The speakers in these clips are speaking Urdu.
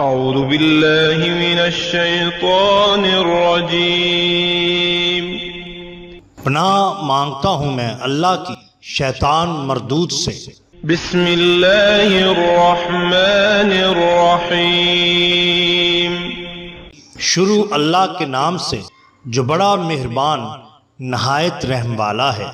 اعوذ باللہ من الشیطان الرجیم۔ پناہ مانگتا ہوں میں اللہ کی شیطان مردود سے۔ بسم اللہ الرحمن الرحیم۔ شروع اللہ کے نام سے جو بڑا مہربان نہایت رحم والا ہے۔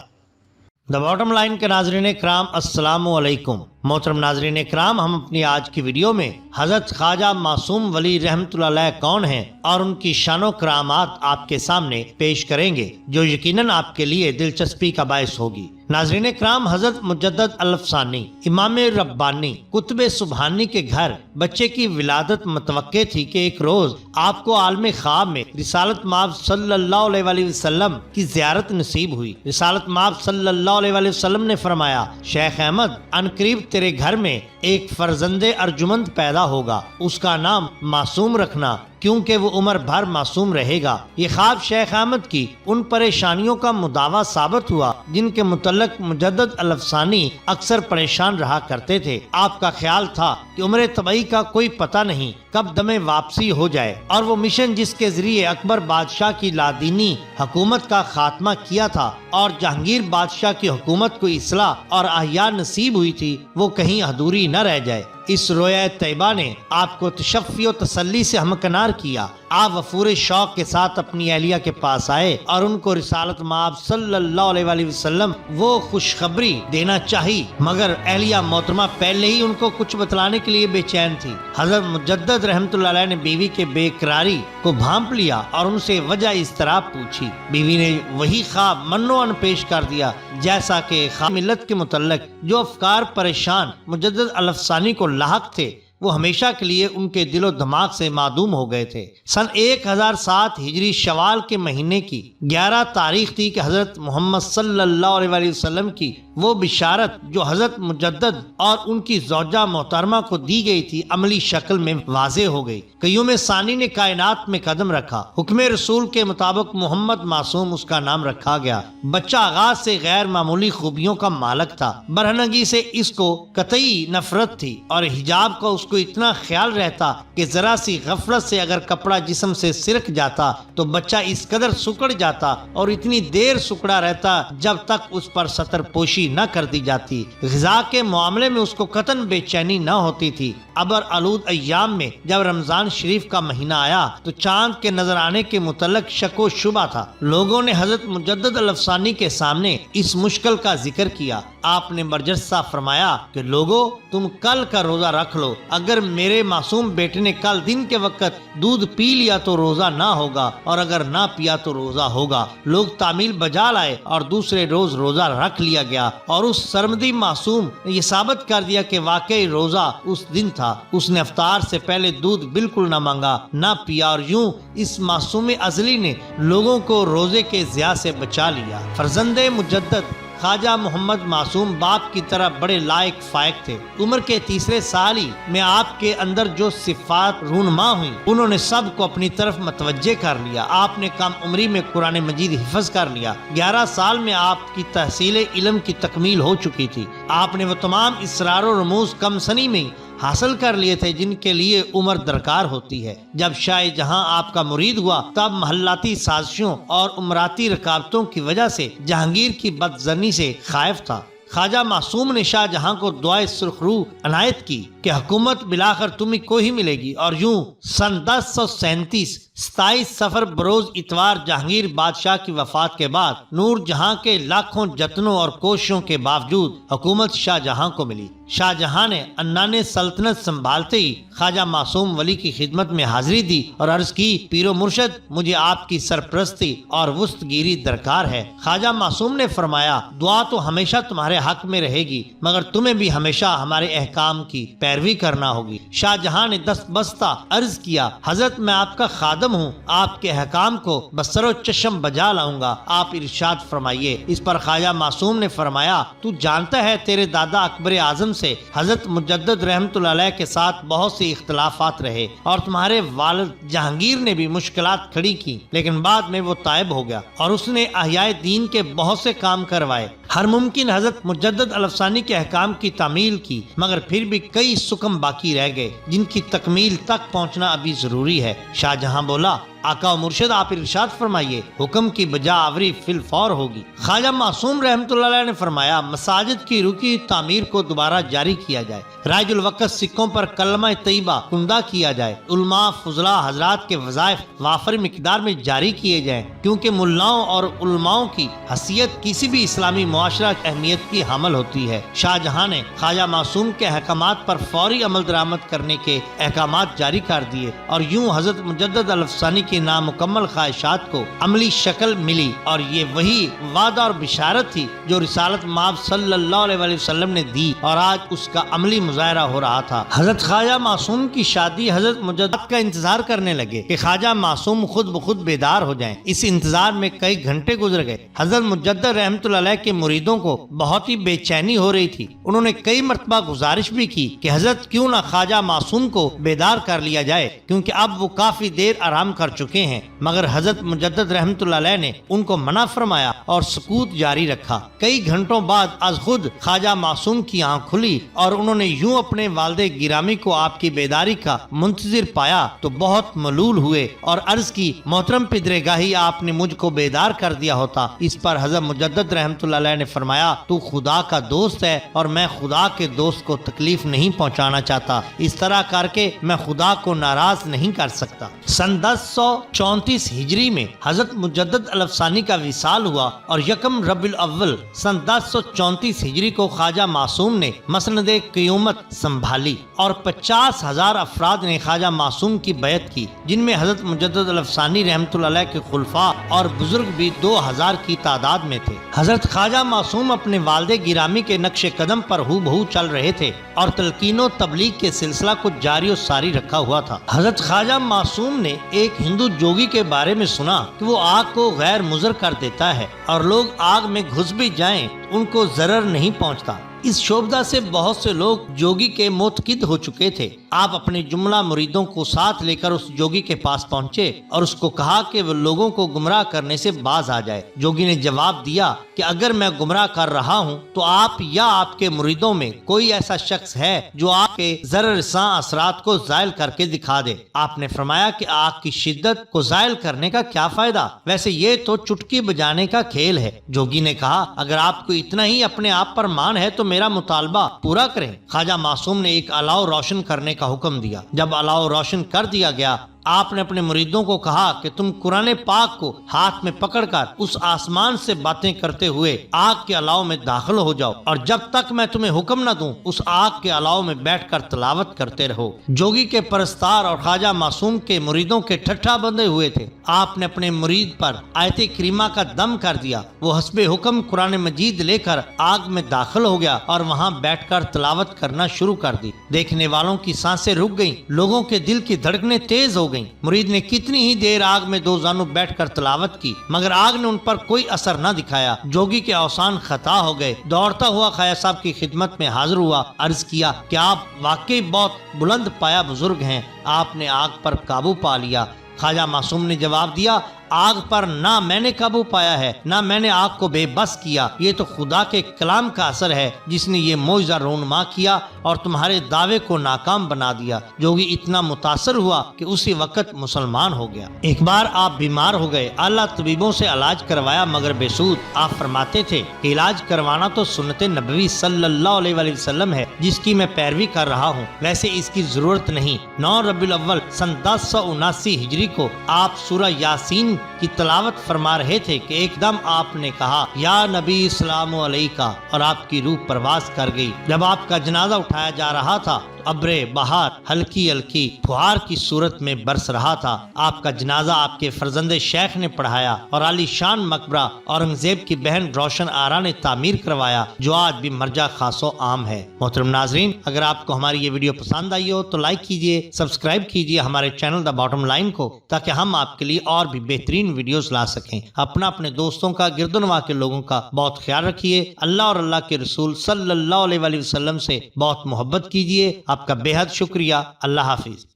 دا باٹم لائن کے ناظرین اکرام، السلام علیکم۔ محترم ناظرین اکرام، ہم اپنی آج کی ویڈیو میں حضرت خواجہ معصوم ولی رحمۃ اللہ علیہ کون ہیں اور ان کی شان و کرامات آپ کے سامنے پیش کریں گے، جو یقیناً آپ کے لیے دلچسپی کا باعث ہوگی۔ ناظرین اکرام، حضرت مجدد الافسانی امام ربانی قطب سبحانی کے گھر بچے کی ولادت متوقع تھی کہ ایک روز آپ کو عالم خواب میں رسالت مآب صلی اللہ علیہ وآلہ وسلم کی زیارت نصیب ہوئی۔ رسالت مآب صلی اللہ علیہ وآلہ وسلم نے فرمایا، شیخ احمد، عنقریب تیرے گھر میں ایک فرزند ارجمند پیدا ہوگا، اس کا نام معصوم رکھنا، کیونکہ وہ عمر بھر معصوم رہے گا۔ یہ خواب شیخ احمد کی ان پریشانیوں کا مداوع ثابت ہوا جن کے متعلق مجدد الافسانی اکثر پریشان رہا کرتے تھے۔ آپ کا خیال تھا کہ عمر طبعی کا کوئی پتہ نہیں کب دم واپسی ہو جائے، اور وہ مشن جس کے ذریعے اکبر بادشاہ کی لادینی حکومت کا خاتمہ کیا تھا اور جہانگیر بادشاہ کی حکومت کو اصلاح اور احیاء نصیب ہوئی تھی، وہ کہیں ادھوری نہ رہ جائے۔ اس رویا طیبہ نے آپ کو تشفی و تسلی سے ہمکنار کیا۔ آپ وفور شوق کے ساتھ اپنی اہلیہ کے پاس آئے اور ان کو رسالت مآب صلی اللہ علیہ وآلہ وسلم وہ خوشخبری دینا چاہی، مگر اہلیہ محترمہ پہلے ہی ان کو کچھ بتلانے کے لیے بے چین تھی۔ حضرت مجدد رحمۃ اللہ علیہ نے بیوی کے بے قراری کو بھانپ لیا اور ان سے وجہ اضطراب پوچھی۔ بیوی نے وہی خواب منو ان پیش کر دیا جیسا کہ ملت کے متعلق جو افکار پریشان مجدد الافسانی کو لاحق تھے وہ ہمیشہ کے لیے ان کے دل و دماغ سے معدوم ہو گئے تھے۔ سن 1007 ہجری شوال کے مہینے کی 11 تاریخ تھی کہ حضرت محمد صلی اللہ علیہ وآلہ وسلم کی وہ بشارت جو حضرت مجدد اور ان کی زوجہ محترمہ کو دی گئی تھی عملی شکل میں واضح ہو گئی۔ قیوم ثانی نے کائنات میں قدم رکھا۔ حکم رسول کے مطابق محمد معصوم اس کا نام رکھا گیا۔ بچہ آغاز سے غیر معمولی خوبیوں کا مالک تھا۔ برہنگی سے اس کو قطعی نفرت تھی اور حجاب کا اس کو اتنا خیال رہتا کہ ذرا سی غفلت سے اگر کپڑا جسم سے سرک جاتا تو بچہ اس قدر سکڑ جاتا اور اتنی دیر سکڑا رہتا جب تک اس پر ستر پوشی نہ کر دی جاتی۔ غذا کے معاملے میں اس کو قطعاً بے چینی نہ ہوتی تھی۔ ابر آلود ایام میں جب رمضان شریف کا مہینہ آیا تو چاند کے نظر آنے کے متعلق شک و شبہ تھا۔ لوگوں نے حضرت مجدد الافسانی کے سامنے اس مشکل کا ذکر کیا۔ آپ نے برجستہ فرمایا کہ لوگوں، تم کل کا روزہ رکھ لو، اگر میرے معصوم بیٹے نے کل دن کے وقت دودھ پی لیا تو روزہ نہ ہوگا، اور اگر نہ پیا تو روزہ ہوگا۔ لوگ تعمیل بجا لائے اور دوسرے روز روزہ رکھ لیا گیا، اور اس سرمدی معصوم نے یہ ثابت کر دیا کہ واقعی روزہ اس دن تھا۔ اس نے افطار سے پہلے دودھ بالکل نہ مانگا نہ پیا، اور یوں اس معصوم ازلی نے لوگوں کو روزے کے ضیاء سے بچا لیا۔ فرزند مجدد خواجہ محمد معصوم باپ کی طرح بڑے لائق فائق تھے۔ عمر کے تیسرے سال ہی میں آپ کے اندر جو صفات رونما ہوئی انہوں نے سب کو اپنی طرف متوجہ کر لیا۔ آپ نے کم عمری میں قرآن مجید حفظ کر لیا۔ 11 سال میں آپ کی تحصیل علم کی تکمیل ہو چکی تھی۔ آپ نے وہ تمام اسرار و رموز کم سنی میں حاصل کر لیے تھے جن کے لیے عمر درکار ہوتی ہے۔ جب شاہ جہاں آپ کا مرید ہوا تب محلاتی سازشوں اور امراتی رکاوٹوں کی وجہ سے جہانگیر کی بدظنی سے خائف تھا۔ خواجہ معصوم نے شاہ جہاں کو دعائے سرخ رو عنایت کی کہ حکومت بلاخر تمہیں کو ہی ملے گی، اور یوں سن 1037 27 صفر بروز اتوار جہانگیر بادشاہ کی وفات کے بعد نور جہاں کے لاکھوں جتنوں اور کوششوں کے باوجود حکومت شاہ جہاں کو ملی۔ شاہ جہاں نے عنان سلطنت سنبھالتے ہی خواجہ معصوم ولی کی خدمت میں حاضری دی اور عرض کی، پیر و مرشد، مجھے آپ کی سرپرستی اور وسطگیری درکار ہے۔ خواجہ معصوم نے فرمایا، دعا تو ہمیشہ تمہارے حق میں رہے گی، مگر تمہیں بھی ہمیشہ ہمارے احکام کی پیروی کرنا ہوگی۔ شاہ جہاں نے دست بستہ عرض کیا، حضرت میں آپ کا خادم ہوں، آپ کے احکام کو بسر و چشم بجا لاؤں گا، آپ ارشاد فرمائیے۔ اس پر خواجہ معصوم نے فرمایا، تو جانتا ہے تیرے دادا اکبر اعظم سے حضرت مجدد رحمۃ اللہ علیہ کے ساتھ بہت سی اختلافات رہے، اور تمہارے والد جہانگیر نے بھی مشکلات کھڑی کی، لیکن بعد میں وہ تائب ہو گیا اور اس نے احیاء دین کے بہت سے کام کروائے۔ ہر ممکن حضرت مجدد الافسانی کے احکام کی تعمیل کی، مگر پھر بھی کئی سکم باقی رہ گئے جن کی تکمیل تک پہنچنا ابھی ضروری ہے۔ شاہ جہاں بولا، آقا و مرشد آپ ارشاد فرمائیے، حکم کی بجا آوری فی الفور ہوگی۔ خواجہ معصوم رحمۃ اللہ علیہ نے فرمایا، مساجد کی رکی تعمیر کو دوبارہ جاری کیا جائے، رائج الوقت سکوں پر کلمہ طیبہ کندہ کیا جائے، علماء فضلاء حضرات کے وظائف وافر مقدار میں جاری کیے جائیں، کیونکہ ملاؤں اور علماؤں کی حیثیت کسی بھی اسلامی معاشرہ کی اہمیت کی حامل ہوتی ہے۔ شاہ جہاں نے خواجہ معصوم کے احکامات پر فوری عمل درآمد کرنے کے احکامات جاری کر دیے، اور یوں حضرت مجدد الافسانی کی نامکمل خواہشات کو عملی شکل ملی، اور یہ وہی وعدہ اور بشارت تھی جو رسالت مآب صلی اللہ علیہ وسلم نے دی، اور آج اس کا عملی مظاہرہ ہو رہا تھا۔ حضرت خواجہ معصوم کی شادی حضرت مجدد کا انتظار کرنے لگے کہ خواجہ معصوم خود بخود بیدار ہو جائیں۔ اس انتظار میں کئی گھنٹے گزر گئے۔ حضرت مجدد رحمۃ اللہ علیہ کے مریدوں کو بہت ہی بے چینی ہو رہی تھی۔ انہوں نے کئی مرتبہ گزارش بھی کی کہ حضرت کیوں نہ خواجہ معصوم کو بیدار کر لیا جائے، کیونکہ اب وہ کافی دیر آرام کر چکے ہیں، مگر حضرت مجدد رحمۃ اللہ علیہ نے ان کو منع فرمایا اور سکوت جاری رکھا۔ کئی گھنٹوں بعد از خود خواجہ معصوم کی آنکھ کھلی اور انہوں نے یوں اپنے والد گرامی کو آپ کی بیداری کا منتظر پایا تو بہت ملول ہوئے اور عرض کی، محترم پدرگاہی، آپ نے مجھ کو بیدار کر دیا ہوتا۔ اس پر حضرت مجدد رحمۃ اللہ علیہ نے فرمایا، تو خدا کا دوست ہے اور میں خدا کے دوست کو تکلیف نہیں پہنچانا چاہتا، اس طرح کر کے میں خدا کو ناراض نہیں کر سکتا۔ سن 1034 ہجری میں حضرت مجدد الافسانی کا وصال ہوا اور یکم ربیع الاول سن 1034 ہجری کو خواجہ معصوم نے مسند قیومت سنبھالی اور 50,000 افراد نے خواجہ معصوم کی بیعت کی، جن میں حضرت مجدد الافسانی رحمۃ اللہ علیہ کے خلفاء اور بزرگ بھی 2,000 کی تعداد میں تھے۔ حضرت خواجہ معصوم اپنے والد گرامی کے نقش قدم پر ہو بہو چل رہے تھے اور تلقین و تبلیغ کے سلسلہ کو جاری و ساری رکھا ہوا تھا۔ حضرت خواجہ معصوم نے ایک ہندو جوگی کے بارے میں سنا کہ وہ آگ کو غیر مضر کر دیتا ہے اور لوگ آگ میں گھس بھی جائیں ان کو ضرر نہیں پہنچتا۔ اس شعبدہ سے بہت سے لوگ جوگی کے معتقد ہو چکے تھے۔ آپ اپنے جملہ مریدوں کو ساتھ لے کر اس جوگی کے پاس پہنچے اور اس کو کہا کہ وہ لوگوں کو گمراہ کرنے سے باز آ جائے۔ جوگی نے جواب دیا کہ اگر میں گمراہ کر رہا ہوں تو آپ یا آپ کے مریدوں میں کوئی ایسا شخص ہے جو آپ کے ضرر رساں اثرات کو زائل کر کے دکھا دے۔ آپ نے فرمایا کہ آگ کی شدت کو زائل کرنے کا کیا فائدہ، ویسے یہ تو چٹکی بجانے کا کھیل ہے۔ جوگی نے کہا، اگر آپ کو اتنا ہی اپنے آپ پر مان ہے تو میرا مطالبہ پورا کریں۔ خواجہ معصوم نے ایک الاؤ روشن کرنے کا حکم دیا۔ جب الاؤ روشن کر دیا گیا، آپ نے اپنے مریدوں کو کہا کہ تم قرآن پاک کو ہاتھ میں پکڑ کر اس آسمان سے باتیں کرتے ہوئے آگ کے الاؤ میں داخل ہو جاؤ، اور جب تک میں تمہیں حکم نہ دوں اس آگ کے الاؤ میں بیٹھ کر تلاوت کرتے رہو۔ جوگی کے پرستار اور خواجہ معصوم کے مریدوں کے ٹھٹھا بندھے ہوئے تھے۔ آپ نے اپنے مرید پر آیت کریمہ کا دم کر دیا۔ وہ حسب حکم قرآن مجید لے کر آگ میں داخل ہو گیا اور وہاں بیٹھ کر تلاوت کرنا شروع کر دی۔ دیکھنے والوں کی سانسیں رک گئیں، لوگوں کے دل کی دھڑکنیں تیز ہو گئیں۔ مرید نے کتنی ہی دیر آگ میں دو زانو بیٹھ کر تلاوت کی، مگر آگ نے ان پر کوئی اثر نہ دکھایا۔ جوگی کے اوسان خطا ہو گئے۔ دوڑتا ہوا خواجہ صاحب کی خدمت میں حاضر ہوا، عرض کیا کہ آپ واقعی بہت بلند پایا بزرگ ہیں، آپ نے آگ پر قابو پا لیا۔ خواجہ معصوم نے جواب دیا، آگ پر نہ میں نے قابو پایا ہے نہ میں نے آگ کو بے بس کیا، یہ تو خدا کے کلام کا اثر ہے جس نے یہ معجزہ رونما کیا اور تمہارے دعوے کو ناکام بنا دیا۔ جوگی اتنا متاثر ہوا کہ اسی وقت مسلمان ہو گیا۔ ایک بار آپ بیمار ہو گئے، اعلیٰ طبیبوں سے علاج کروایا مگر بے سود۔ آپ فرماتے تھے کہ علاج کروانا تو سنت نبوی صلی اللہ علیہ وسلم ہے جس کی میں پیروی کر رہا ہوں، ویسے اس کی ضرورت نہیں۔ 9 ربیع الاول سن 1079 ہجری کو آپ سورہ یاسین کی تلاوت فرما رہے تھے کہ ایک دم آپ نے کہا، یا نبی السلام علیکہ، اور آپ کی روح پرواز کر گئی۔ جب آپ کا جنازہ اٹھایا جا رہا تھا ابر بہار ہلکی ہلکی فہار کی صورت میں برس رہا تھا۔ آپ کا جنازہ آپ کے فرزند شیخ نے پڑھایا اور عالی شان مقبرہ اورنگزیب کی بہن روشن آرا نے تعمیر کروایا، جو آج بھی مرجع خاص و عام ہے۔ محترم ناظرین، اگر آپ کو ہماری یہ ویڈیو پسند آئی ہو تو لائک کیجئے، سبسکرائب کیجئے ہمارے چینل دا باٹم لائن کو، تاکہ ہم آپ کے لیے اور بھی بہترین ویڈیوز لا سکیں۔ اپنے دوستوں کا، گرد و نواح کے لوگوں کا بہت خیال رکھیے۔ اللہ اور اللہ کے رسول صلی اللہ علیہ وسلم سے بہت محبت کیجئے۔ آپ کا بے حد شکریہ۔ اللہ حافظ۔